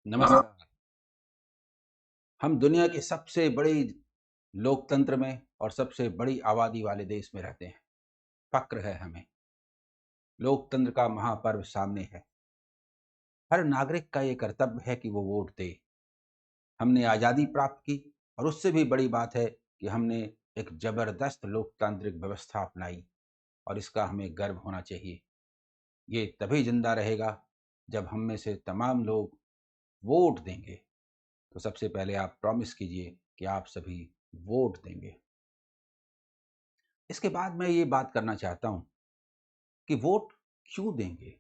नमस्कार। हम दुनिया के सबसे बड़ी लोकतंत्र में और सबसे बड़ी आबादी वाले देश में रहते हैं। फ़क्र है हमें। लोकतंत्र का महापर्व सामने है। हर नागरिक का ये कर्तव्य है कि वो वोट दे। हमने आज़ादी प्राप्त की और उससे भी बड़ी बात है कि हमने एक ज़बरदस्त लोकतांत्रिक व्यवस्था अपनाई और इसका हमें गर्व होना चाहिए। ये तभी ज़िंदा रहेगा जब हम में से तमाम लोग वोट देंगे। तो सबसे पहले आप प्रॉमिस कीजिए कि आप सभी वोट देंगे। इसके बाद मैं ये बात करना चाहता हूँ कि वोट क्यों देंगे?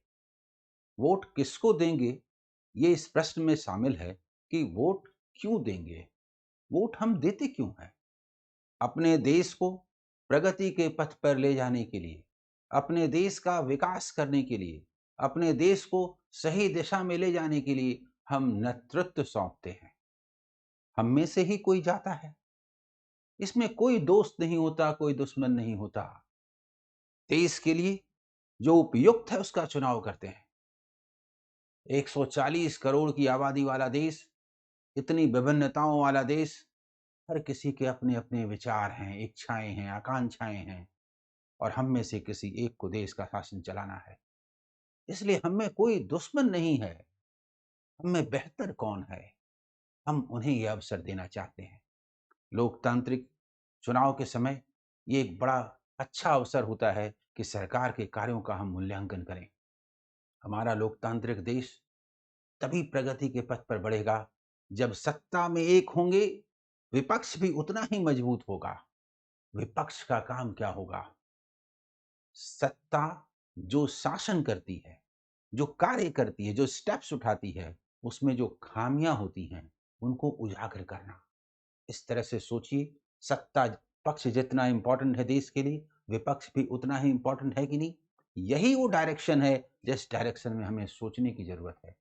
वोट किसको देंगे? ये इस प्रश्न में शामिल है कि वोट क्यों देंगे? वोट हम देते क्यों हैं? अपने देश को प्रगति के पथ पर ले जाने के लिए, अपने देश का विकास करने के लिए, अपने देश को सही दिशा में ले जाने के लिए हम नेतृत्व सौंपते हैं। हम में से ही कोई जाता है। इसमें कोई दोस्त नहीं होता, कोई दुश्मन नहीं होता। देश के लिए जो उपयुक्त है उसका चुनाव करते हैं। 140 करोड़ की आबादी वाला देश, इतनी विभिन्नताओं वाला देश, हर किसी के अपने-अपने विचार हैं, इच्छाएँ हैं, आकांक्षाएँ हैं और हम में से किसी एक को देश का शासन चलाना है। इसलिए हम में कोई दुश्मन नहीं है, हम में बेहतर कौन है? हम उन्हें ये अवसर देना चाहते हैं। लोकतांत्रिक चुनाव के समय ये एक बड़ा अच्छा अवसर होता है कि सरकार के कार्यों का हम मूल्यांकन करें। हमारा लोकतांत्रिक देश तभी प्रगति के पथ पर बढ़ेगा जब सत्ता में एक होंगे, विपक्ष भी उतना ही मजबूत होगा। विपक्ष का काम क्या होगा? सत्ता जो शासन करती है, जो कार्य करती है, जो स्टेप्स उठाती है, उसमें जो खामियां होती हैं, उनको उजागर करना। इस तरह से सोचिए, सत्ता पक्ष जितना इंपॉर्टेंट है देश के लिए, विपक्ष भी उतना ही इंपॉर्टेंट है कि नहीं? यही वो डायरेक्शन है जिस डायरेक्शन में हमें सोचने की जरूरत है।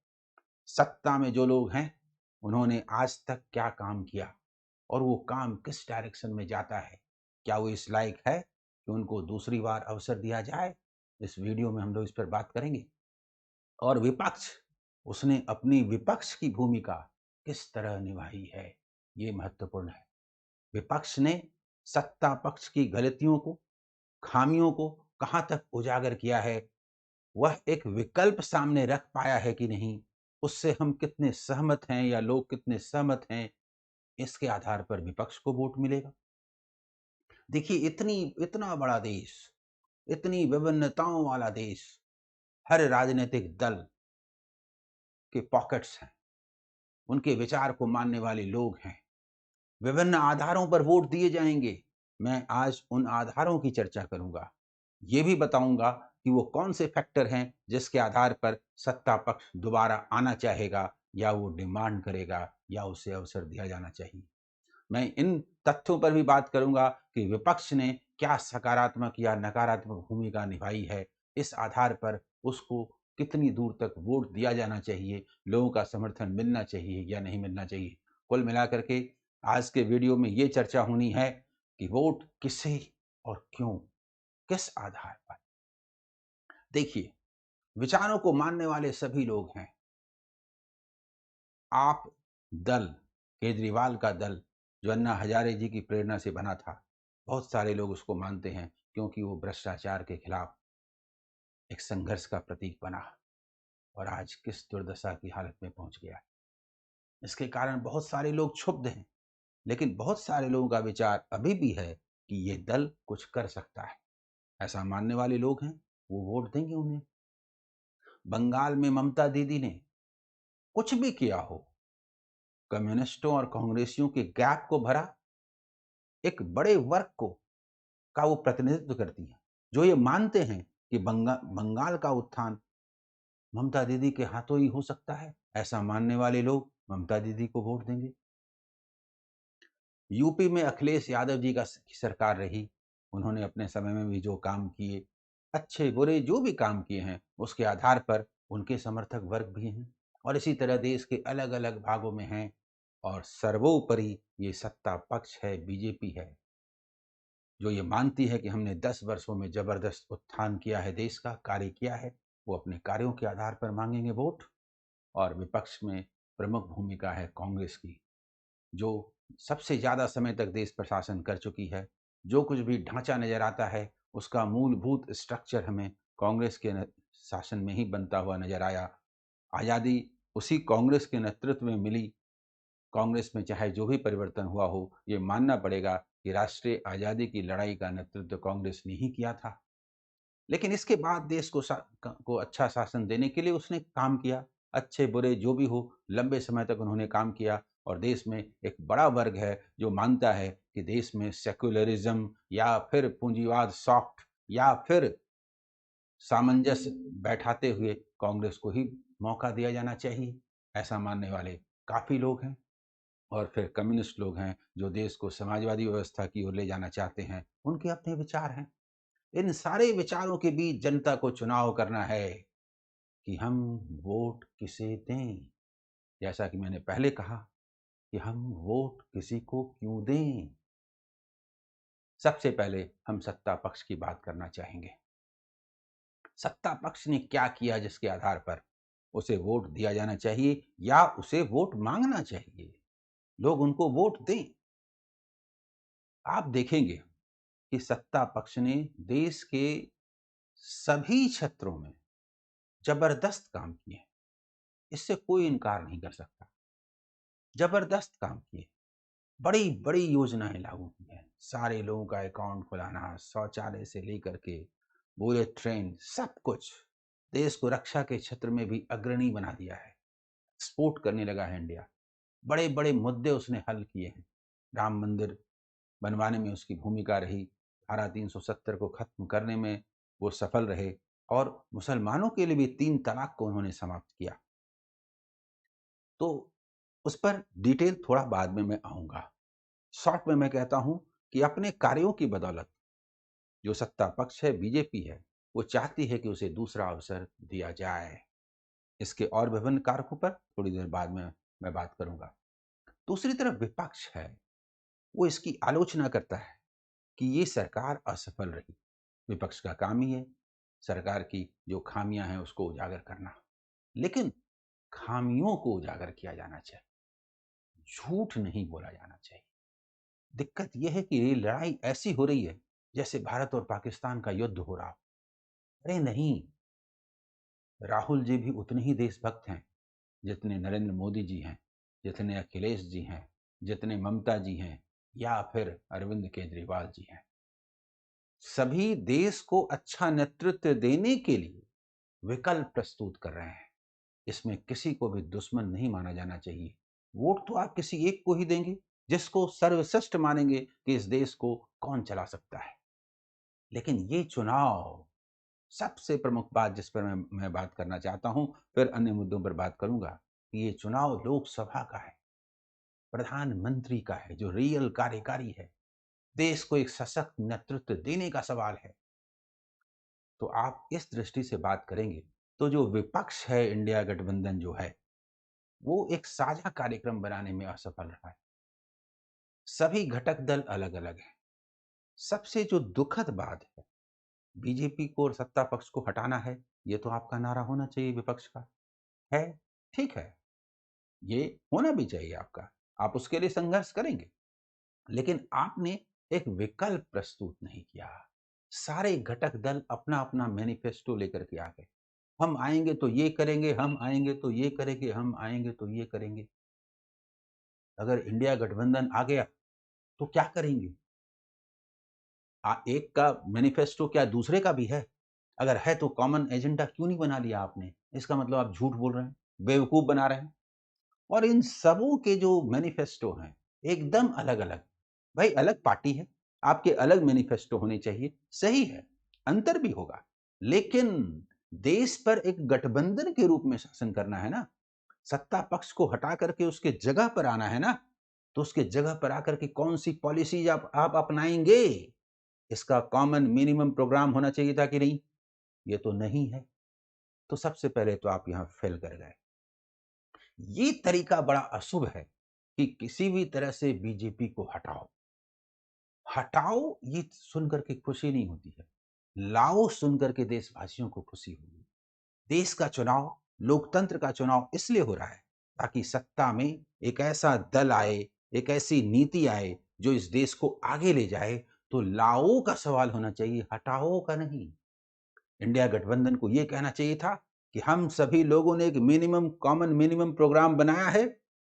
सत्ता में जो लोग हैं, उन्होंने आज तक क्या काम किया और वो काम किस डायरेक्शन में जाता है? क्या वो इस लायक है कि उनको दूसरी बार अवसर दिया जाए? इस वीडियो में हम लोग इस पर बात करेंगे। और विपक्ष, उसने अपनी विपक्ष की भूमिका किस तरह निभाई है, ये महत्वपूर्ण है। विपक्ष ने सत्ता पक्ष की गलतियों को, खामियों को कहाँ तक उजागर किया है, वह एक विकल्प सामने रख पाया है कि नहीं, उससे हम कितने सहमत हैं या लोग कितने सहमत हैं, इसके आधार पर विपक्ष को वोट मिलेगा। देखिए, इतना बड़ा देश, इतनी विभिन्नताओं वाला देश, हर राजनीतिक दल के पॉकेट्स हैं, उनके विचार को मानने वाले लोग हैं, विभिन्न आधारों पर वोट दिए जाएंगे। मैं आज उन आधारों की चर्चा करूंगा। ये भी बताऊंगा कि वो कौन से फैक्टर हैं जिसके आधार पर सत्ता पक्ष दोबारा आना चाहेगा या वो डिमांड करेगा या उसे अवसर दिया जाना चाहिए। मैं इन तथ्यों पर भी बात करूंगा कि विपक्ष ने क्या सकारात्मक या नकारात्मक भूमिका निभाई है। इस आधार पर उसको कितनी दूर तक वोट दिया जाना चाहिए, लोगों का समर्थन मिलना चाहिए या नहीं मिलना चाहिए। कुल मिलाकर के आज के वीडियो में ये चर्चा होनी है कि वोट किसे और क्यों, किस आधार पर। देखिए, विचारों को मानने वाले सभी लोग हैं। आप दल, केजरीवाल का दल, जो अन्ना हजारे जी की प्रेरणा से बना था, बहुत सारे लोग उसको मानते हैं क्योंकि वो भ्रष्टाचार के खिलाफ एक संघर्ष का प्रतीक बना और आज किस दुर्दशा की हालत में पहुंच गया है। इसके कारण बहुत सारे लोग क्षुब्ध हैं, लेकिन बहुत सारे लोगों का विचार अभी भी है कि ये दल कुछ कर सकता है। ऐसा मानने वाले लोग हैं, वो वोट देंगे उन्हें। बंगाल में ममता दीदी ने कुछ भी किया हो, कम्युनिस्टों और कांग्रेसियों के गैप को भरा, एक बड़े वर्ग को का वो प्रतिनिधित्व करती हैं, जो ये मानते हैं कि बंगाल का उत्थान ममता दीदी के हाथों ही हो सकता है। ऐसा मानने वाले लोग ममता दीदी को वोट देंगे। यूपी में अखिलेश यादव जी की सरकार रही। उन्होंने अपने समय में भी जो काम किए, अच्छे बुरे जो भी काम किए हैं, उसके आधार पर उनके समर्थक वर्ग भी हैं और इसी तरह देश के अलग अलग भागों में हैं। और सर्वोपरि ये सत्ता पक्ष है, बीजेपी है, जो ये मानती है कि हमने 10 वर्षों में जबरदस्त उत्थान किया है, देश का कार्य किया है। वो अपने कार्यों के आधार पर मांगेंगे वोट। और विपक्ष में प्रमुख भूमिका है कांग्रेस की, जो सबसे ज़्यादा समय तक देश पर शासन कर चुकी है। जो कुछ भी ढाँचा नज़र आता है, उसका मूलभूत स्ट्रक्चर हमें कांग्रेस के शासन में ही बनता हुआ नज़र आया। आज़ादी उसी कांग्रेस के नेतृत्व में मिली। कांग्रेस में चाहे जो भी परिवर्तन हुआ हो, ये मानना पड़ेगा कि राष्ट्रीय आज़ादी की लड़ाई का नेतृत्व कांग्रेस ने ही किया था। लेकिन इसके बाद देश को अच्छा शासन देने के लिए उसने काम किया। अच्छे-बुरे जो भी हो, लंबे समय तक उन्होंने काम किया और देश में एक बड़ा वर्ग है जो मानता है कि देश में सेक्युलरिज़्म या फिर पूंजीवाद सॉफ्ट या फिर सामंजस्य बैठाते हुए कांग्रेस को ही मौका दिया जाना चाहिए। ऐसा मानने वाले काफ़ी लोग हैं। और फिर कम्युनिस्ट लोग हैं जो देश को समाजवादी व्यवस्था की ओर ले जाना चाहते हैं, उनके अपने विचार हैं। इन सारे विचारों के बीच जनता को चुनाव करना है कि हम वोट किसे दें। जैसा कि मैंने पहले कहा कि हम वोट किसी को क्यों दें। सबसे पहले हम सत्ता पक्ष की बात करना चाहेंगे। सत्ता पक्ष ने क्या किया जिसके आधार पर उसे वोट दिया जाना चाहिए या उसे वोट मांगना चाहिए। लोग उनको वोट दें। आप देखेंगे कि सत्ता पक्ष ने देश के सभी क्षेत्रों में जबरदस्त काम किए। इससे कोई इनकार नहीं कर सकता। जबरदस्त काम किए। बड़ी-बड़ी योजनाएँ लागू की हैं। सारे लोगों का अकाउंट खुलाना, शौचालय से लेकर के बुलेट ट्रेन, सब कुछ। देश को रक्षा के क्षेत्र में भी अग्रणी बना दिया है। एक्सपोर्ट करने लगा है इंडिया। बड़े-बड़े मुद्दे उसने हल किए हैं। राम मंदिर बनवाने में उसकी भूमिका रही। धारा 370 को खत्म करने में वो सफल रहे और मुसलमानों के लिए भी 3 तलाक को उन्होंने समाप्त किया। तो उस पर डिटेल थोड़ा बाद में मैं आऊँगा। शॉर्ट में मैं कहता हूँ कि अपने कार्यों की बदौलत जो सत्ता पक्ष है, बीजेपी है, वो चाहती है कि उसे दूसरा अवसर दिया जाए। इसके और विभिन्न कारकों पर थोड़ी देर बाद में मैं बात करूँगा। दूसरी तरफ विपक्ष है, वो इसकी आलोचना करता है कि ये सरकार असफल रही। विपक्ष का काम ही है सरकार की जो खामियां हैं उसको उजागर करना। लेकिन खामियों को उजागर किया जाना चाहिए, झूठ नहीं बोला जाना चाहिए। दिक्कत यह है कि ये लड़ाई ऐसी हो रही है जैसे भारत और पाकिस्तान का युद्ध हो रहा हो। अरे नहीं, राहुल जी भी उतने ही देशभक्त हैं जितने नरेंद्र मोदी जी हैं, जितने अखिलेश जी हैं, जितने ममता जी हैं या फिर अरविंद केजरीवाल जी हैं। सभी देश को अच्छा नेतृत्व देने के लिए विकल्प प्रस्तुत कर रहे हैं। इसमें किसी को भी दुश्मन नहीं माना जाना चाहिए। वोट तो आप किसी एक को ही देंगे जिसको सर्वश्रेष्ठ मानेंगे कि इस देश को कौन चला सकता है। लेकिन ये चुनाव, सबसे प्रमुख बात जिस पर मैं बात करना चाहता हूं, फिर अन्य मुद्दों पर बात करूंगा कि ये चुनाव लोकसभा का है, प्रधानमंत्री का है, जो रियल कार्यकारी है। देश को एक सशक्त नेतृत्व देने का सवाल है। तो आप इस दृष्टि से बात करेंगे तो जो विपक्ष है, इंडिया गठबंधन जो है, वो एक साझा कार्यक्रम बनाने में असफल रहा है। सभी घटक दल अलग-अलग हैं। सबसे जो दुखद बात है, बीजेपी को और सत्ता पक्ष को हटाना है, ये तो आपका नारा होना चाहिए विपक्ष का। है, ठीक है, ये होना भी चाहिए आपका। आप उसके लिए संघर्ष करेंगे। लेकिन आपने एक विकल्प प्रस्तुत नहीं किया। सारे घटक दल अपना-अपना मैनिफेस्टो लेकर के आ गए। हम आएँगे तो ये करेंगे, हम आएँगे तो ये करेंगे, हम आएँगे तो ये करेंगे। अगर इंडिया गठबंधन आ गया तो क्या करेंगे? एक का मैनिफेस्टो क्या दूसरे का भी है? अगर है तो कॉमन एजेंडा क्यों नहीं बना लिया आपने? इसका मतलब आप झूठ बोल रहे हैं, बेवकूफ़ बना रहे हैं। और इन सबों के जो मैनिफेस्टो हैं, एकदम अलग-अलग। भाई अलग पार्टी है, आपके अलग मैनिफेस्टो होने चाहिए, सही है, अंतर भी होगा। लेकिन देश पर एक गठबंधन के रूप में शासन करना है ना, सत्ता पक्ष को हटा करके उसके जगह पर आना है ना, तो उसके जगह पर आकर के कौन-सी पॉलिसीज़ आप अपनाएँगे? इसका कॉमन मिनिमम प्रोग्राम होना चाहिए था कि नहीं? ये तो नहीं है। तो सबसे पहले तो आप यहाँ फेल कर गए। ये तरीका बड़ा अशुभ है कि किसी भी तरह से बीजेपी को हटाओ। हटाओ ये सुन कर के खुशी नहीं होती है। लाओ सुन कर के देशवासियों को खुशी होगी। देश का चुनाव, लोकतंत्र का चुनाव इसलिए हो रहा है ताकि सत्ता में एक ऐसा दल आए, एक ऐसी नीति आए जो इस देश को आगे ले जाए। तो लाओ का सवाल होना चाहिए, हटाओ का नहीं। इंडिया गठबंधन को यह कहना चाहिए था कि हम सभी लोगों ने एक मिनिमम कॉमन मिनिमम प्रोग्राम बनाया है,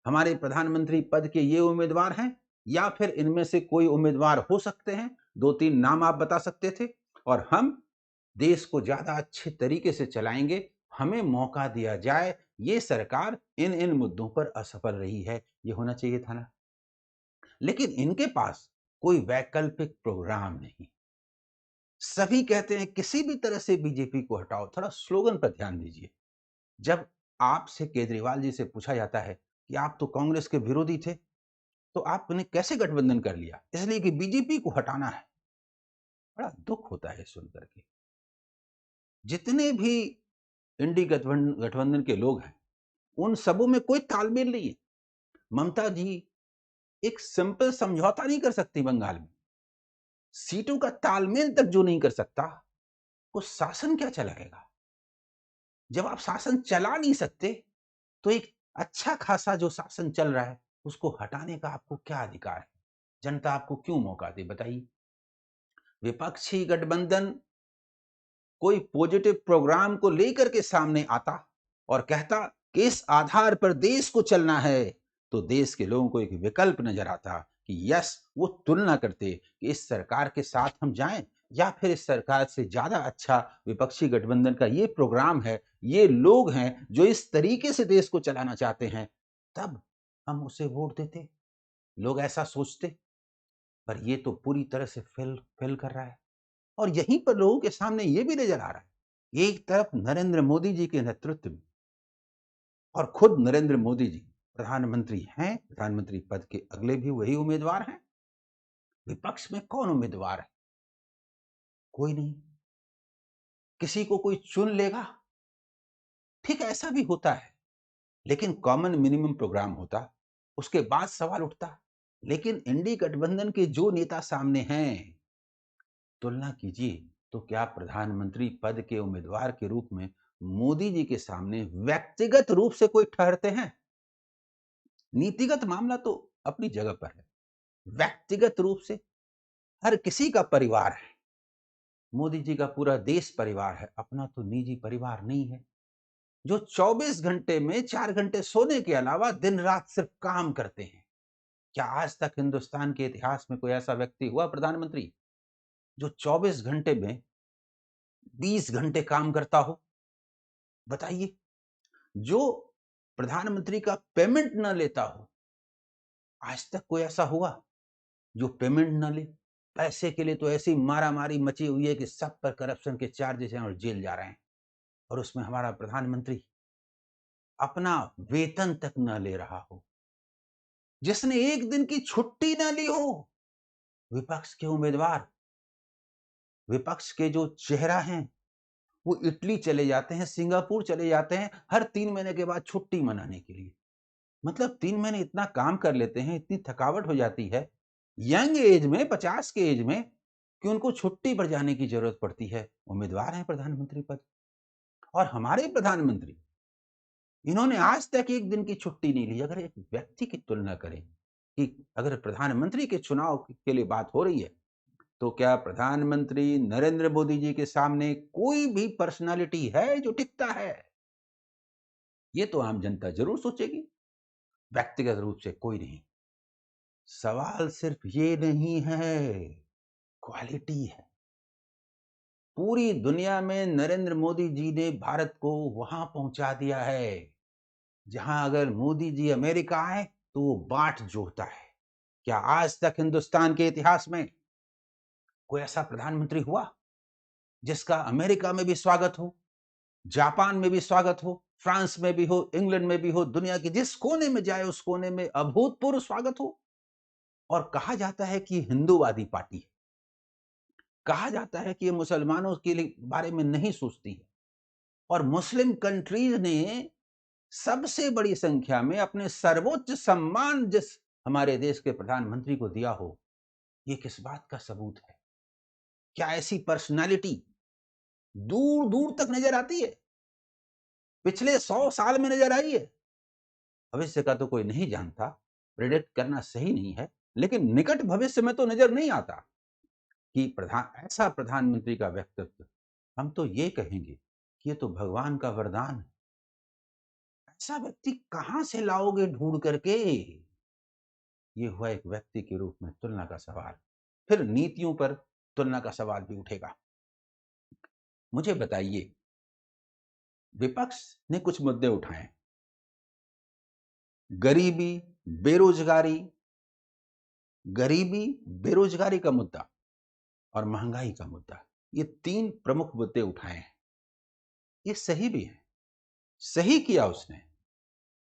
हमारे प्रधानमंत्री पद के ये उम्मीदवार हैं या फिर इनमें से कोई उम्मीदवार हो सकते हैं, 2-3 नाम आप बता सकते थे और हम देश को ज्यादा अच्छे तरीके से चलाएंगे, हमें मौका दिया जाए। ये सरकार इन इन मुद्दों पर असफल रही है, ये होना चाहिए था ना। लेकिन इनके पास कोई वैकल्पिक प्रोग्राम नहीं। सभी कहते हैं किसी भी तरह से बीजेपी को हटाओ। थोड़ा स्लोगन पर ध्यान दीजिए। जब आपसे केजरीवाल जी से पूछा जाता है कि आप तो कांग्रेस के विरोधी थे, तो आपने कैसे गठबंधन कर लिया? इसलिए कि बीजेपी को हटाना है। बड़ा दुख होता है सुन करके। जितने भी इंडी गठबंधन के लोग हैं, उन सबों में कोई तालमेल नहीं है। ममता जी एक सिंपल समझौता नहीं कर सकती बंगाल में। सीटों का तालमेल तक जो नहीं कर सकता, वो शासन क्या चलाएगा? जब आप शासन चला नहीं सकते, तो एक अच्छा खासा जो शासन चल रहा है, उसको हटाने का आपको क्या अधिकार है? जनता आपको क्यों मौका दे बताइए? विपक्षी गठबंधन कोई पॉजिटिव प्रोग्राम को लेकर के सामने आता और कहता कि इस आधार पर देश को चलना है, तो देश के लोगों को एक विकल्प नजर आता कि यस, वो तुलना करते कि इस सरकार के साथ हम जाएं या फिर इस सरकार से ज्यादा अच्छा विपक्षी गठबंधन का ये प्रोग्राम है, ये लोग हैं जो इस तरीके से देश को चलाना चाहते हैं, तब हम उसे वोट देते। लोग ऐसा सोचते। पर ये तो पूरी तरह से फेल फेल कर रहा है। और यहीं पर लोगों के सामने ये भी नजर आ रहा है, एक तरफ नरेंद्र मोदी जी के नेतृत्व में और खुद नरेंद्र मोदी जी प्रधानमंत्री हैं, प्रधानमंत्री पद के अगले भी वही उम्मीदवार हैं। विपक्ष में कौन उम्मीदवार है? कोई नहीं। किसी को कोई चुन लेगा, ठीक ऐसा भी होता है। लेकिन कॉमन मिनिमम प्रोग्राम होता, उसके बाद सवाल उठता। लेकिन इंडी गठबंधन के जो नेता सामने हैं, तुलना कीजिए तो क्या प्रधानमंत्री पद के उम्मीदवार के रूप में मोदी जी के सामने व्यक्तिगत रूप से कोई ठहरते हैं? नीतिगत मामला तो अपनी जगह पर है, व्यक्तिगत रूप से हर किसी का परिवार है। मोदी जी का पूरा देश परिवार है, अपना तो निजी परिवार नहीं है, जो 24 घंटे में 4 घंटे सोने के अलावा दिन रात सिर्फ काम करते हैं। क्या आज तक हिंदुस्तान के इतिहास में कोई ऐसा व्यक्ति हुआ प्रधानमंत्री जो 24 घंटे में 20 घंटे काम करता हो? बताइए। जो प्रधानमंत्री का पेमेंट ना लेता हो, आज तक कोई ऐसा हुआ जो पेमेंट ना ले? पैसे के लिए तो ऐसी मारामारी मची हुई है कि सब पर करप्शन के चार्जेस हैं और जेल जा रहे हैं, और उसमें हमारा प्रधानमंत्री अपना वेतन तक ना ले रहा हो, जिसने एक दिन की छुट्टी ना ली हो। विपक्ष के उम्मीदवार, विपक्ष के जो चेहरा हैं, वो इटली चले जाते हैं, सिंगापुर चले जाते हैं हर 3 महीने के बाद छुट्टी मनाने के लिए। मतलब 3 महीने इतना काम कर लेते हैं, इतनी थकावट हो जाती है यंग एज में, 50 के एज में, कि उनको छुट्टी पर जाने की जरूरत पड़ती है। उम्मीदवार हैं प्रधानमंत्री पद। और हमारे प्रधानमंत्री, इन्होंने आज तक एक दिन की छुट्टी नहीं ली। अगर एक व्यक्ति की तुलना करें कि अगर प्रधानमंत्री के चुनाव के लिए बात हो रही है, तो क्या प्रधानमंत्री नरेंद्र मोदी जी के सामने कोई भी पर्सनालिटी है जो टिकता है? ये तो आम जनता जरूर सोचेगी। व्यक्तिगत रूप से कोई नहीं। सवाल सिर्फ ये नहीं है, क्वालिटी है। पूरी दुनिया में नरेंद्र मोदी जी ने भारत को वहां पहुंचा दिया है जहां अगर मोदी जी अमेरिका आए तो वो बाट जोहता है। क्या आज तक हिंदुस्तान के इतिहास में कोई ऐसा प्रधानमंत्री हुआ जिसका अमेरिका में भी स्वागत हो, जापान में भी स्वागत हो, फ्रांस में भी हो, इंग्लैंड में भी हो, दुनिया के जिस कोने में जाए उस कोने में अभूतपूर्व स्वागत हो? और कहा जाता है कि हिंदूवादी पार्टी है, कहा जाता है कि ये मुसलमानों के लिए बारे में नहीं सोचती है, और मुस्लिम कंट्रीज ने सबसे बड़ी संख्या में अपने सर्वोच्च सम्मान जिस हमारे देश के प्रधानमंत्री को दिया हो, ये किस बात का सबूत है? क्या ऐसी पर्सनालिटी दूर दूर तक नजर आती है? पिछले 100 साल में नजर आई है? भविष्य का तो कोई नहीं जानता, प्रेडिक्ट करना सही नहीं है, लेकिन निकट भविष्य में तो नज़र नहीं आता कि ऐसा प्रधानमंत्री का व्यक्तित्व, हम तो ये कहेंगे कि ये तो भगवान का वरदान है। ऐसा व्यक्ति कहाँ से लाओगे ढूँढ करके? ये हुआ एक व्यक्ति के रूप में तुलना का सवाल। फिर नीतियों पर तुलना का सवाल भी उठेगा। मुझे बताइए, विपक्ष ने कुछ मुद्दे उठाए, गरीबी, बेरोजगारी, बेरोजगारी का मुद्दा और महंगाई का मुद्दा, ये 3 प्रमुख मुद्दे उठाए हैं। ये सही भी है, सही किया उसने।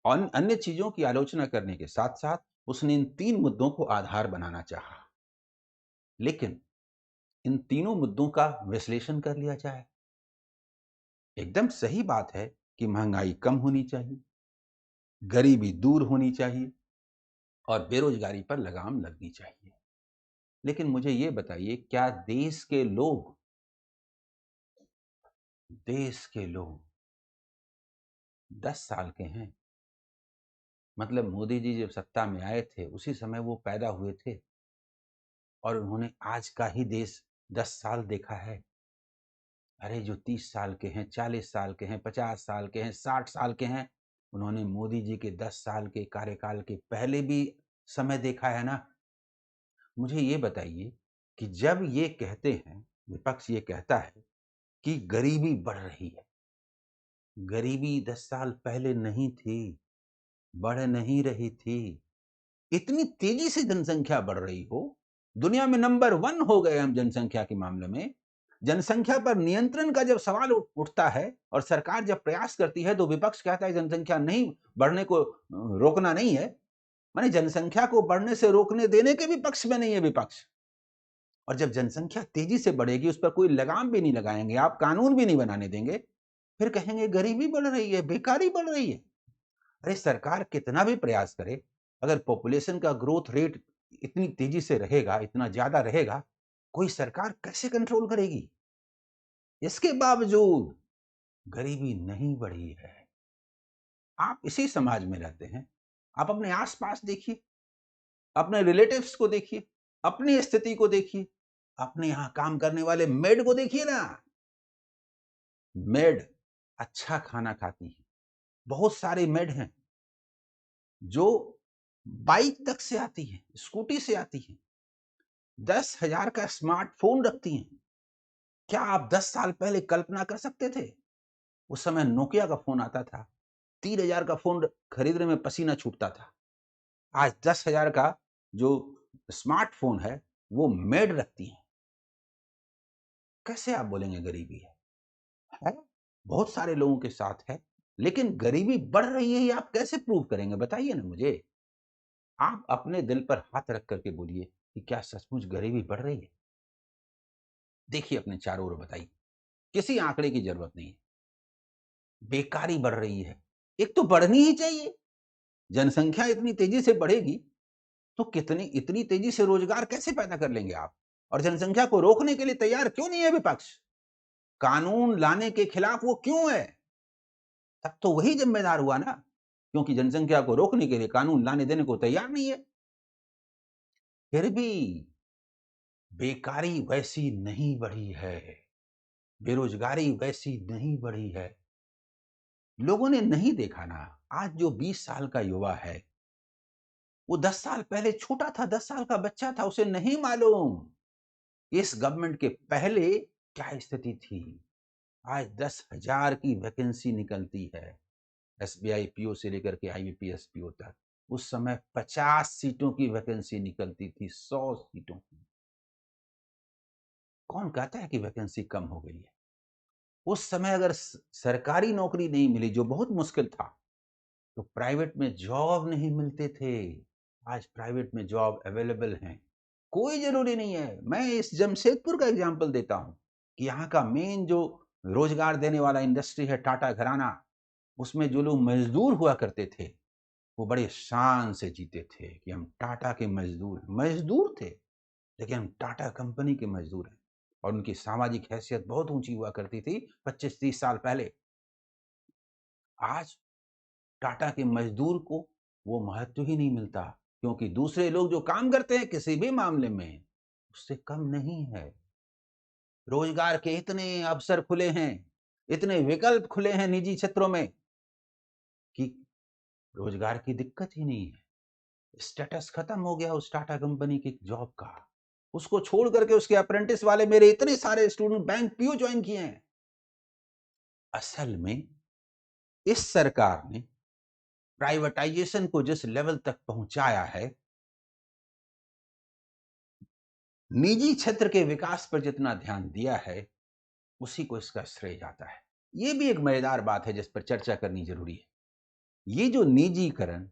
अन्य चीजों की आलोचना करने के साथ-साथ उसने इन 3 मुद्दों को आधार बनाना चाहा। लेकिन इन तीनों मुद्दों का विश्लेषण कर लिया जाए, एकदम सही बात है कि महंगाई कम होनी चाहिए, गरीबी दूर होनी चाहिए और बेरोजगारी पर लगाम लगनी चाहिए। लेकिन मुझे ये बताइए, क्या देश के लोग 10 साल के हैं? मतलब मोदी जी जब सत्ता में आए थे, उसी समय वो पैदा हुए थे और उन्होंने आज का ही देश 10 साल देखा है। अरे जो 30 साल के हैं, 40 साल के हैं, 50 साल के हैं, 60 साल के हैं, उन्होंने मोदी जी के 10 साल के कार्यकाल के पहले भी समय देखा है ना। मुझे ये बताइए कि जब ये कहते हैं, विपक्ष ये कहता है कि गरीबी बढ़ रही है, गरीबी 10 साल पहले नहीं थी, बढ़ नहीं रही थी। इतनी तेजी से जनसंख्या बढ़ रही हो, दुनिया में नंबर 1 हो गए हम जनसंख्या के मामले में। जनसंख्या पर नियंत्रण का जब सवाल उठता है और सरकार जब प्रयास करती है, तो विपक्ष कहता है जनसंख्या नहीं बढ़ने को रोकना नहीं है। माने जनसंख्या को बढ़ने से रोकने देने के भी पक्ष में नहीं है विपक्ष। और जब जनसंख्या तेजी से बढ़ेगी, उस पर कोई लगाम भी नहीं लगाएंगे, आप कानून भी नहीं बनाने देंगे, फिर कहेंगे गरीबी बढ़ रही है, बेकारी बढ़ रही है। अरे सरकार कितना भी प्रयास करे, अगर पॉपुलेशन का ग्रोथ रेट इतनी तेजी से रहेगा, इतना ज्यादा रहेगा, कोई सरकार कैसे कंट्रोल करेगी? इसके बावजूद गरीबी नहीं बढ़ी है। आप इसी समाज में रहते हैं, आप अपने आसपास देखिए, अपने रिलेटिव्स को देखिए, अपनी स्थिति को देखिए, अपने यहां काम करने वाले मेड को देखिए ना। मेड अच्छा खाना खाती है, बहुत सारे मेड हैं जो बाइक तक से आती हैं, स्कूटी से आती हैं, 10,000 का स्मार्टफोन रखती हैं। क्या आप 10 साल पहले कल्पना कर सकते थे? उस समय नोकिया का फोन आता था, 3,000 का फोन खरीदने में पसीना छूटता था। आज 10,000 का जो स्मार्टफोन है, वो मेड रखती हैं। कैसे आप बोलेंगे गरीबी है? है, बहुत सारे लोगों के साथ है, लेकिन गरीबी बढ़ रही है, ये आप कैसे प्रूव करेंगे? बताइए ना मुझे। आप अपने दिल पर हाथ रख करके बोलिए कि क्या सचमुच गरीबी बढ़ रही है? देखिए अपने चारों ओर बताइए, किसी आंकड़े की जरूरत नहीं है। बेकारी बढ़ रही है, एक तो बढ़नी ही चाहिए। जनसंख्या इतनी तेजी से बढ़ेगी तो कितनी इतनी तेजी से रोजगार कैसे पैदा कर लेंगे आप? और जनसंख्या को रोकने के लिए तैयार क्यों नहीं है विपक्ष? कानून लाने के खिलाफ वो क्यों है? तब तो वही जिम्मेदार हुआ ना, क्योंकि जनसंख्या को रोकने के लिए कानून लाने देने को तैयार नहीं है। फिर भी बेकारी वैसी नहीं बढ़ी है, बेरोजगारी वैसी नहीं बढ़ी है। लोगों ने नहीं देखा ना, आज जो 20 साल का युवा है, वो 10 साल पहले छोटा था, 10 साल का बच्चा था, उसे नहीं मालूम इस गवर्नमेंट के पहले क्या स्थिति थी। आज 10,000 की वैकेंसी निकलती है, एसबीआई पीओ से लेकर के आईबीपीएस पीओ तक। उस समय 50 सीटों की वैकेंसी निकलती थी, 100 सीटों की। कौन कहता है कि वैकेंसी कम हो गई है? उस समय अगर सरकारी नौकरी नहीं मिली, जो बहुत मुश्किल था, तो प्राइवेट में जॉब नहीं मिलते थे। आज प्राइवेट में जॉब अवेलेबल हैं। कोई जरूरी नहीं है। मैं इस जमशेदपुर का एग्जांपल देता हूं कि यहाँ का मेन जो रोजगार देने वाला इंडस्ट्री है, टाटा घराना, उसमें जो लोग मजदूर हुआ करते थे, वो बड़े शान से जीते थे कि हम टाटा के मजदूर मजदूर थे, लेकिन हम टाटा कंपनी के मजदूर हैं। और उनकी सामाजिक हैसियत बहुत ऊंची हुआ करती थी 25-30 साल पहले। आज टाटा के मजदूर को वो महत्व ही नहीं मिलता, क्योंकि दूसरे लोग जो काम करते हैं किसी भी मामले में, उससे कम नहीं है। रोजगार के इतने अवसर खुले हैं, इतने विकल्प खुले हैं निजी क्षेत्रों में कि रोजगार की दिक्कत ही नहीं है। स्टेटस खत्म हो गया उस टाटा कंपनी की जॉब का। उसको छोड़ करके उसके अप्रेंटिस वाले मेरे इतने सारे स्टूडेंट बैंक पीओ ज्वाइन किए हैं। असल में इस सरकार ने प्राइवेटाइजेशन को जिस लेवल तक पहुंचाया है, निजी क्षेत्र के विकास पर जितना ध्यान दिया है, उसी को इसका श्रेय जाता है। ये भी एक मजेदार बात है जिस पर चर्चा करनी जरूरी है। ये जो निजीकरण,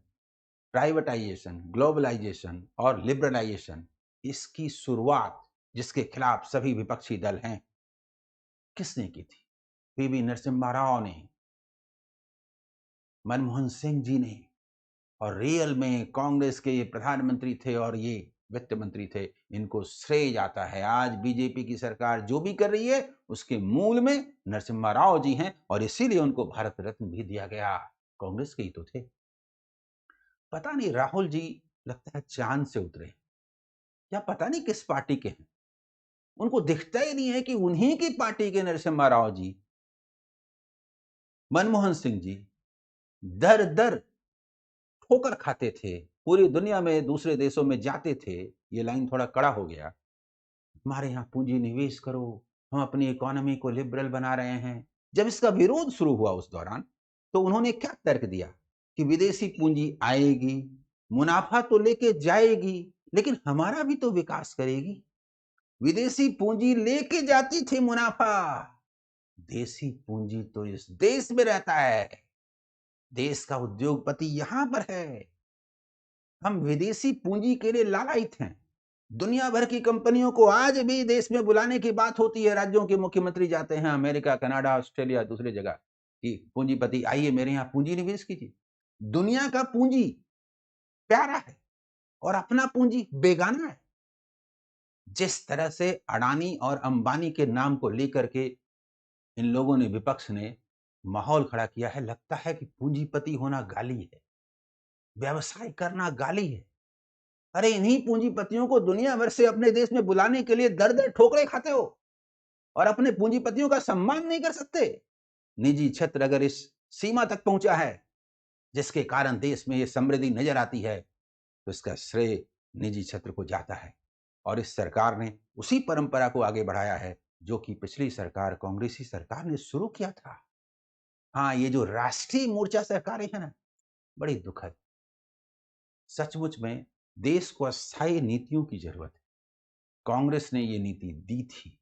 प्राइवेटाइजेशन, ग्लोबलाइजेशन और लिबरलाइजेशन, इसकी शुरुआत जिसके खिलाफ सभी विपक्षी दल हैं, किसने की थी? पीवी नरसिम्हा राव ने, मनमोहन सिंह जी ने, और रियल में कांग्रेस के ये प्रधानमंत्री थे और ये वित्त मंत्री थे। इनको श्रेय जाता है। आज बीजेपी की सरकार जो भी कर रही है उसके मूल में नरसिम्हा राव जी हैं, और इसीलिए उनको भारत रत्न भी दिया गया। कांग्रेस के ही तो थे। पता नहीं राहुल जी लगता है चांद से उतरे, या पता नहीं किस पार्टी के हैं। उनको दिखता ही नहीं है कि उन्हीं की पार्टी के नरसिम्हा राव जी, मनमोहन सिंह जी दर दर ठोकर खाते थे, पूरी दुनिया में दूसरे देशों में जाते थे। ये लाइन थोड़ा कड़ा हो गया, हमारे यहाँ पूंजी निवेश करो, हम अपनी इकोनॉमी को लिबरल बना रहे हैं। जब इसका विरोध शुरू हुआ उस दौरान, तो उन्होंने क्या तर्क दिया कि विदेशी पूंजी आएगी, मुनाफा तो लेके जाएगी, लेकिन हमारा भी तो विकास करेगी। विदेशी पूंजी लेके जाती थी मुनाफा, देसी पूंजी तो इस देश में रहता है। देश का उद्योगपति यहां पर है। हम विदेशी पूंजी के लिए लालायित हैं। दुनिया भर की कंपनियों को आज भी देश में बुलाने की बात होती है। राज्यों के मुख्यमंत्री जाते हैं अमेरिका, कनाडा, ऑस्ट्रेलिया, दूसरी जगह कि पूंजीपति आइए मेरे यहां पूंजी निवेश कीजिए। दुनिया का पूंजी प्यारा है और अपना पूंजी बेगाना है। जिस तरह से अडानी और अंबानी के नाम को लेकर के इन लोगों ने, विपक्ष ने माहौल खड़ा किया है, लगता है कि पूंजीपति होना गाली है, व्यवसाय करना गाली है। अरे इन्हीं पूंजीपतियों को दुनिया भर से अपने देश में बुलाने के लिए दर दर ठोकरे खाते हो और अपने पूंजीपतियों का सम्मान नहीं कर सकते। निजी क्षेत्र अगर इस सीमा तक पहुंचा है जिसके कारण देश में ये समृद्धि नजर आती है, तो इसका श्रेय निजी क्षेत्र को जाता है। और इस सरकार ने उसी परंपरा को आगे बढ़ाया है जो कि पिछली सरकार, कांग्रेसी सरकार ने शुरू किया था। हाँ, ये जो राष्ट्रीय मोर्चा सरकारें हैं ना, बड़ी दुखद। सचमुच में देश को अस्थायी नीतियों की जरूरत है। कांग्रेस ने ये नीति दी थी,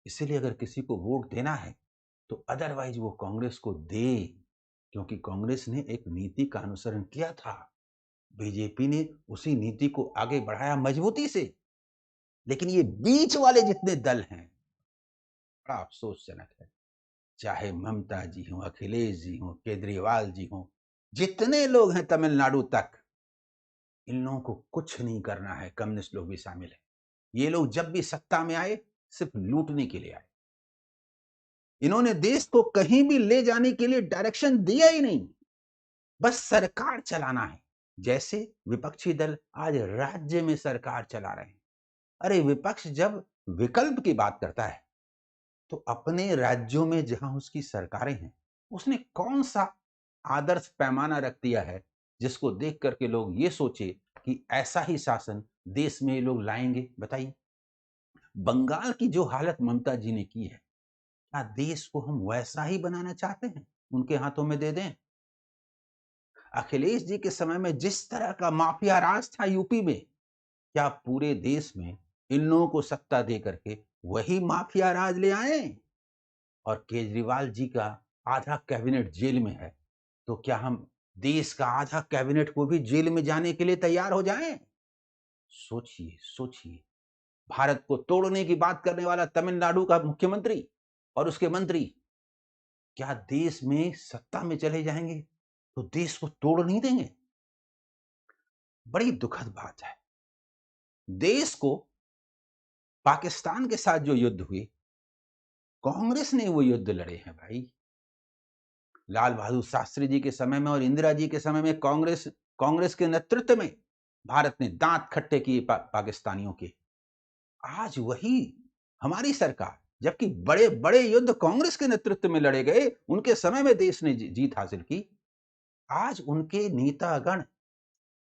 इसीलिए अगर किसी को वोट देना है तो अदरवाइज वो कांग्रेस को दे, क्योंकि कांग्रेस ने एक नीति का अनुसरण किया था। बीजेपी ने उसी नीति को आगे बढ़ाया मजबूती से। लेकिन ये बीच वाले जितने दल हैं, बड़ा अफसोसजनक है। चाहे ममता जी हो, अखिलेश जी हो, केजरीवाल जी हो, जितने लोग हैं तमिलनाडु तक, इन लोगों को कुछ नहीं करना है। कम्युनिस्ट लोग भी शामिल हैं। ये लोग जब भी सत्ता में आए सिर्फ लूटने के लिए आए। इन्होंने देश को कहीं भी ले जाने के लिए डायरेक्शन दिया ही नहीं, बस सरकार चलाना है। जैसे विपक्षी दल आज राज्य में सरकार चला रहे हैं। अरे विपक्ष जब विकल्प की बात करता है तो अपने राज्यों में जहां उसकी सरकारें हैं, उसने कौन सा आदर्श पैमाना रख दिया है जिसको देख करके लोग ये सोचे कि ऐसा ही शासन देश में ये लोग लाएंगे? बताइए। बंगाल की जो हालत ममता जी ने की है, क्या देश को हम वैसा ही बनाना चाहते हैं? उनके हाथों में दे दें? अखिलेश जी के समय में जिस तरह का माफिया राज था यूपी में, क्या पूरे देश में इन लोगों को सत्ता दे करके वही माफिया राज ले आए? और केजरीवाल जी का आधा कैबिनेट जेल में है, तो क्या हम देश का आधा कैबिनेट को भी जेल में जाने के लिए तैयार हो जाएं? सोचिए, सोचिए। भारत को तोड़ने की बात करने वाला तमिलनाडु का मुख्यमंत्री और उसके मंत्री, क्या देश में सत्ता में चले जाएंगे तो देश को तोड़ नहीं देंगे? बड़ी दुखद बात है। देश को, पाकिस्तान के साथ जो युद्ध हुई, कांग्रेस ने वो युद्ध लड़े हैं भाई। लाल बहादुर शास्त्री जी के समय में और इंदिरा जी के समय में कांग्रेस के नेतृत्व में भारत ने दांत खट्टे किए पाकिस्तानियों के। आज वही हमारी सरकार, जबकि बड़े बड़े युद्ध कांग्रेस के नेतृत्व में लड़े गए, उनके समय में देश ने जीत हासिल की। आज उनके नेतागण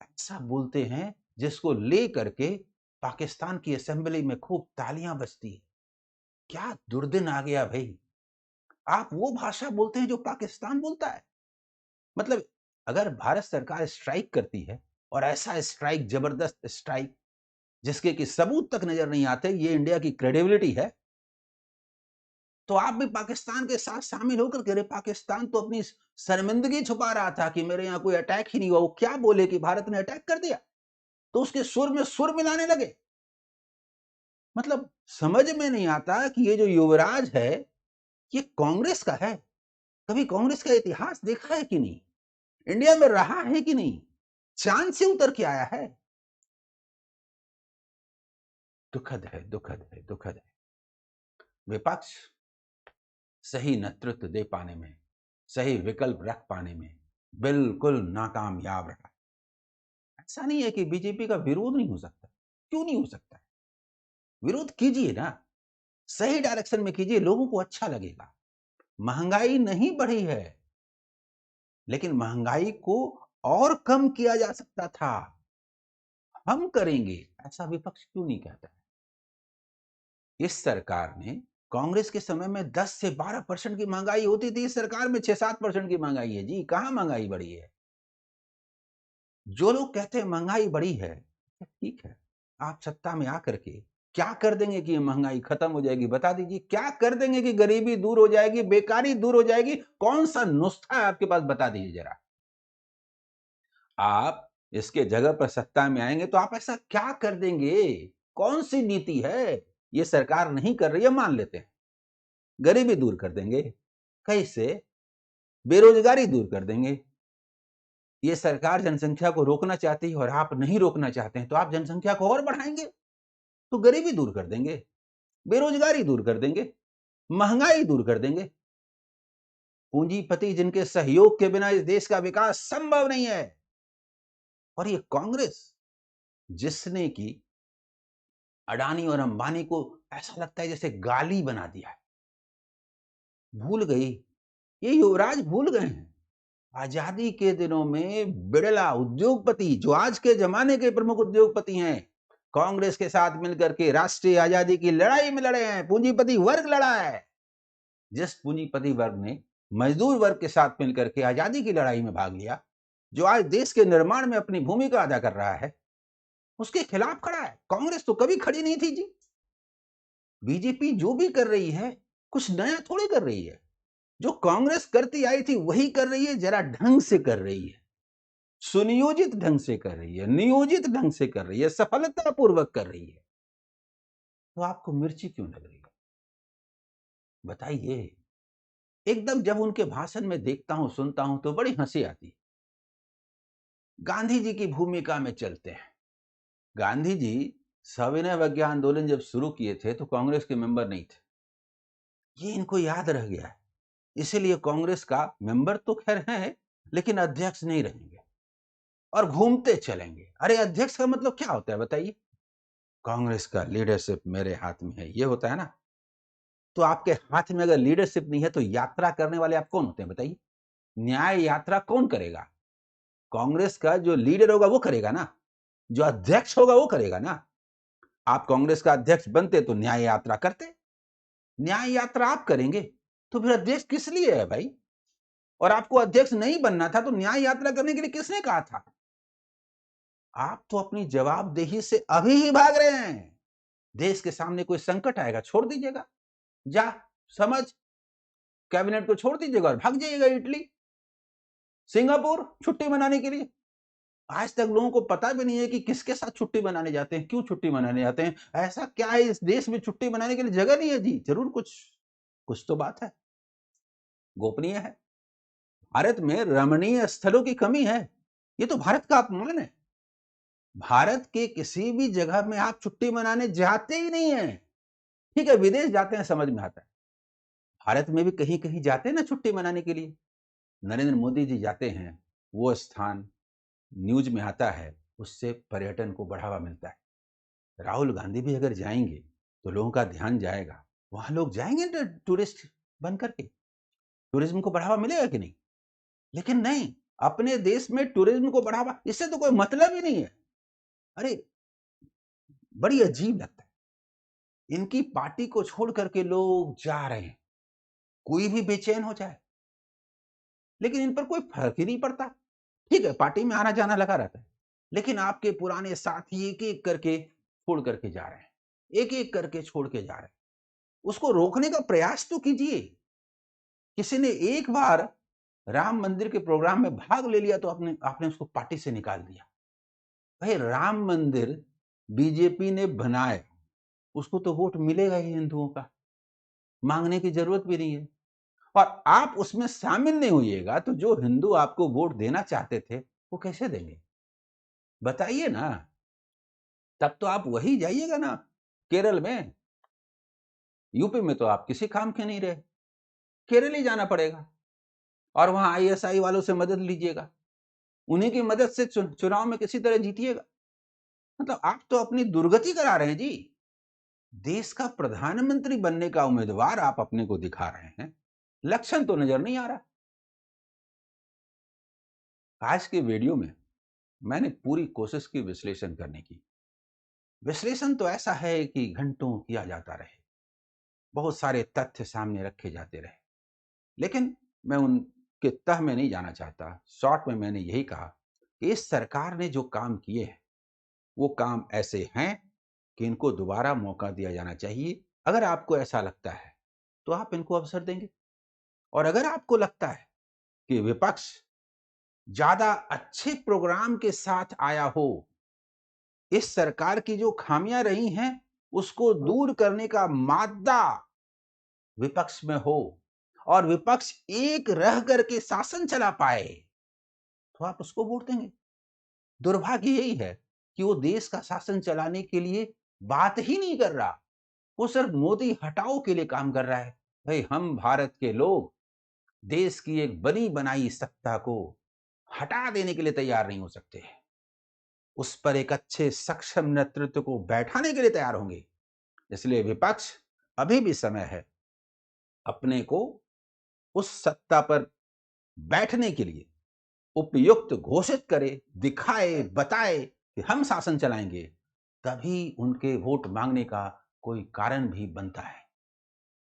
ऐसा बोलते हैं जिसको ले करके पाकिस्तान की असेंबली में खूब तालियां बजती है। क्या दुर्दिन आ गया भाई। आप वो भाषा बोलते हैं जो पाकिस्तान बोलता है। मतलब अगर भारत सरकार स्ट्राइक करती है और ऐसा स्ट्राइक, जबरदस्त स्ट्राइक जिसके कि सबूत तक नजर नहीं आते, ये इंडिया की क्रेडिबिलिटी है, तो आप भी पाकिस्तान के साथ शामिल होकर के, अरे पाकिस्तान तो अपनी शर्मिंदगी छुपा रहा था कि मेरे यहां कोई अटैक ही नहीं हुआ, वो क्या बोले कि भारत ने अटैक कर दिया, तो उसके सुर में सुर मिलाने लगे। मतलब समझ में नहीं आता कि ये जो युवराज है ये कांग्रेस का है। कभी कांग्रेस का इतिहास देखा है कि नहीं, इंडिया में रहा है कि नहीं, चांद से उतर के आया है। दुखद है, दुखद है, दुखद है। विपक्ष सही नेतृत्व दे पाने में, सही विकल्प रख पाने में बिल्कुल नाकामयाब रहा। ऐसा नहीं है कि बीजेपी का विरोध नहीं हो सकता, क्यों नहीं हो सकता है? विरोध कीजिए ना, सही डायरेक्शन में कीजिए, लोगों को अच्छा लगेगा। महंगाई नहीं बढ़ी है, लेकिन महंगाई को और कम किया जा सकता था। हम करेंगे, ऐसा विपक्ष क्यों नहीं कहता है? इस सरकार ने, कांग्रेस के समय में 10 से 12% की महंगाई होती थी, इस सरकार में 6-7% की महंगाई है जी। कहां महंगाई बढ़ी है? जो लोग कहते हैं महंगाई बढ़ी है, ठीक है, आप सत्ता में आकर के क्या कर देंगे कि ये महंगाई खत्म हो जाएगी? बता दीजिए, क्या कर देंगे कि गरीबी दूर हो जाएगी, बेकारी दूर हो जाएगी? कौन सा नुस्खा है आपके पास, बता दीजिए जरा। आप इसके जगह पर सत्ता में आएंगे तो आप ऐसा क्या कर देंगे? कौन सी नीति है? ये सरकार नहीं कर रही है, मान लेते हैं। गरीबी दूर कर देंगे, कैसे? बेरोजगारी दूर कर देंगे। ये सरकार जनसंख्या को रोकना चाहती है और आप नहीं रोकना चाहते हैं, तो आप जनसंख्या को और बढ़ाएंगे, तो गरीबी दूर कर देंगे, बेरोजगारी दूर कर देंगे, महंगाई दूर कर देंगे। पूंजीपति जिनके सहयोग के बिना इस देश का विकास संभव नहीं है। और ये कांग्रेस, जिसने की अडानी और अंबानी को ऐसा लगता है जैसे गाली बना दिया है, भूल गई, ये युवराज भूल गए हैं आजादी के दिनों में बिड़ला उद्योगपति, जो आज के जमाने के प्रमुख उद्योगपति हैं, कांग्रेस के साथ मिलकर के राष्ट्रीय आजादी की लड़ाई में लड़े हैं। पूंजीपति वर्ग लड़ा है। जिस पूंजीपति वर्ग ने मजदूर वर्ग के साथ मिलकर के आजादी की लड़ाई में भाग लिया, जो आज देश के निर्माण में अपनी भूमिका अदा कर रहा है, उसके खिलाफ खड़ा है। कांग्रेस तो कभी खड़ी नहीं थी जी। बीजेपी जो भी कर रही है, कुछ नया थोड़ी कर रही है। जो कांग्रेस करती आई थी वही कर रही है, जरा ढंग से कर रही है, सुनियोजित ढंग से कर रही है, नियोजित ढंग से कर रही है, सफलतापूर्वक कर रही है। तो आपको मिर्ची क्यों लग रही है, बताइए? एकदम जब उनके भाषण में देखता हूं, सुनता हूं, तो बड़ी हंसी आती है। गांधी जी की भूमिका में चलते हैं। गांधी जी सविनय अवज्ञा आंदोलन जब शुरू किए थे तो कांग्रेस के मेंबर नहीं थे, ये इनको याद रह गया है। इसीलिए कांग्रेस का मेंबर तो खैर है, लेकिन अध्यक्ष नहीं रहेंगे और घूमते चलेंगे। अरे अध्यक्ष का मतलब क्या होता है बताइए? कांग्रेस का लीडरशिप मेरे हाथ में है, ये होता है ना। तो आपके हाथ में अगर लीडरशिप नहीं है तो यात्रा करने वाले आप कौन होते हैं बताइए? न्याय यात्रा कौन करेगा? कांग्रेस का जो लीडर होगा वो करेगा ना, जो अध्यक्ष होगा वो करेगा ना। आप कांग्रेस का अध्यक्ष बनते तो न्याय यात्रा करते, न्याय यात्रा आप करेंगे, तो फिर अध्यक्ष किस लिए है भाई? और आपको अध्यक्ष नहीं बनना था तो न्याय यात्रा करने के लिए किसने कहा था? आप तो अपनी जवाबदेही से अभी ही भाग रहे हैं। देश के सामने कोई संकट आएगा, छोड़ दीजिएगा, जा समझ, कैबिनेट को छोड़ दीजिएगा और भाग जाइएगा इटली, सिंगापुर छुट्टी मनाने के लिए। आज तक लोगों को पता भी नहीं है कि किसके साथ छुट्टी मनाने जाते हैं, क्यों छुट्टी मनाने जाते हैं। ऐसा क्या है इस देश में छुट्टी मनाने के लिए जगह नहीं है जी? जरूर कुछ कुछ तो बात है, गोपनीय है। भारत में रमणीय स्थलों की कमी है, ये तो भारत का अपमान है। भारत के किसी भी जगह में आप छुट्टी मनाने जाते ही नहीं है। ठीक है, विदेश जाते हैं, समझ में आता है। भारत में भी कहीं कहीं जाते हैं ना छुट्टी मनाने के लिए, नरेंद्र मोदी जी जाते हैं, वो स्थान न्यूज़ में आता है, उससे पर्यटन को बढ़ावा मिलता है। राहुल गांधी भी अगर जाएँगे, तो लोगों का ध्यान जाएगा। वहाँ लोग जाएँगे ना टूरिस्ट बन कर के, टूरिज़्म को बढ़ावा मिलेगा कि नहीं? लेकिन नहीं, अपने देश में टूरिज़्म को बढ़ावा इससे तो कोई मतलब ही नहीं है। अरे! बड़ी अजीब लगता है। इनकी पार्टी को छोड़ कर के लोग जा रहे हैं, कोई भी बेचैन हो जाए, लेकिन इन पर कोई फ़र्क ही नहीं पड़ता। ठीक है, पार्टी में आना-जाना लगा रहता है, लेकिन आपके पुराने साथी एक-एक करके छोड़ कर के जा रहे हैं, एक-एक करके छोड़ के जा रहे हैं। उसको रोकने का प्रयास तो कीजिए। किसी ने एक बार राम मंदिर के प्रोग्राम में भाग ले लिया तो आपने आपने उसको पार्टी से निकाल दिया। भाई राम मंदिर बीजेपी ने बनाया, उसको तो वोट मिलेगा ही हिंदुओं का, माँगने की ज़रूरत भी नहीं है। और आप उसमें शामिल नहीं होइएगा तो जो हिंदू आपको वोट देना चाहते थे, वो कैसे देंगे? बताइए ना। तब तो आप वहीं जाइएगा ना, केरल में। यूपी में तो आप किसी काम के नहीं रहे, केरल ही जाना पड़ेगा और वहाँ आईएसआई वालों से मदद लीजिएगा। उन्हीं की मदद से चुनाव में किसी तरह जीतिएगा। मतलब आप तो अपनी दुर्गति करा रहे हैं जी। देश का प्रधानमंत्री बनने का उम्मीदवार आप अपने को दिखा रहे हैं, लक्षण तो नजर नहीं आ रहा। आज के वीडियो में मैंने पूरी कोशिश की विश्लेषण करने की। विश्लेषण तो ऐसा है कि घंटों किया जाता रहे, बहुत सारे तथ्य सामने रखे जाते रहे, लेकिन मैं उनके तह में नहीं जाना चाहता। शॉर्ट में मैंने यही कहा कि इस सरकार ने जो काम किए हैं, वो काम ऐसे हैं कि इनको दोबारा मौका दिया जाना चाहिए। अगर आपको ऐसा लगता है, तो आप इनको अवसर देंगे और अगर आपको लगता है कि विपक्ष ज़्यादा अच्छे प्रोग्राम के साथ आया हो, इस सरकार की जो खामियां रही हैं, उसको दूर करने का मादा विपक्ष में हो और विपक्ष एक रह करके शासन चला पाए, तो आप उसको वोट देंगे। दुर्भाग्य यही है कि वो देश का शासन चलाने के लिए बात ही नहीं कर रहा, वो सिर्फ मोदी हटाओ के लिए काम कर रहा है। भाई हम भारत के लोग देश की एक बनी बनाई सत्ता को हटा देने के लिए तैयार नहीं हो सकते, उस पर एक अच्छे सक्षम नेतृत्व को बैठाने के लिए तैयार होंगे। इसलिए विपक्ष अभी भी समय है अपने को उस सत्ता पर बैठने के लिए उपयुक्त घोषित करे, दिखाए, बताए कि हम शासन चलाएंगे, तभी उनके वोट मांगने का कोई कारण भी बनता है।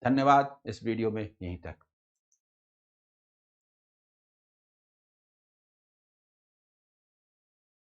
धन्यवाद। इस वीडियो में यहीं तक।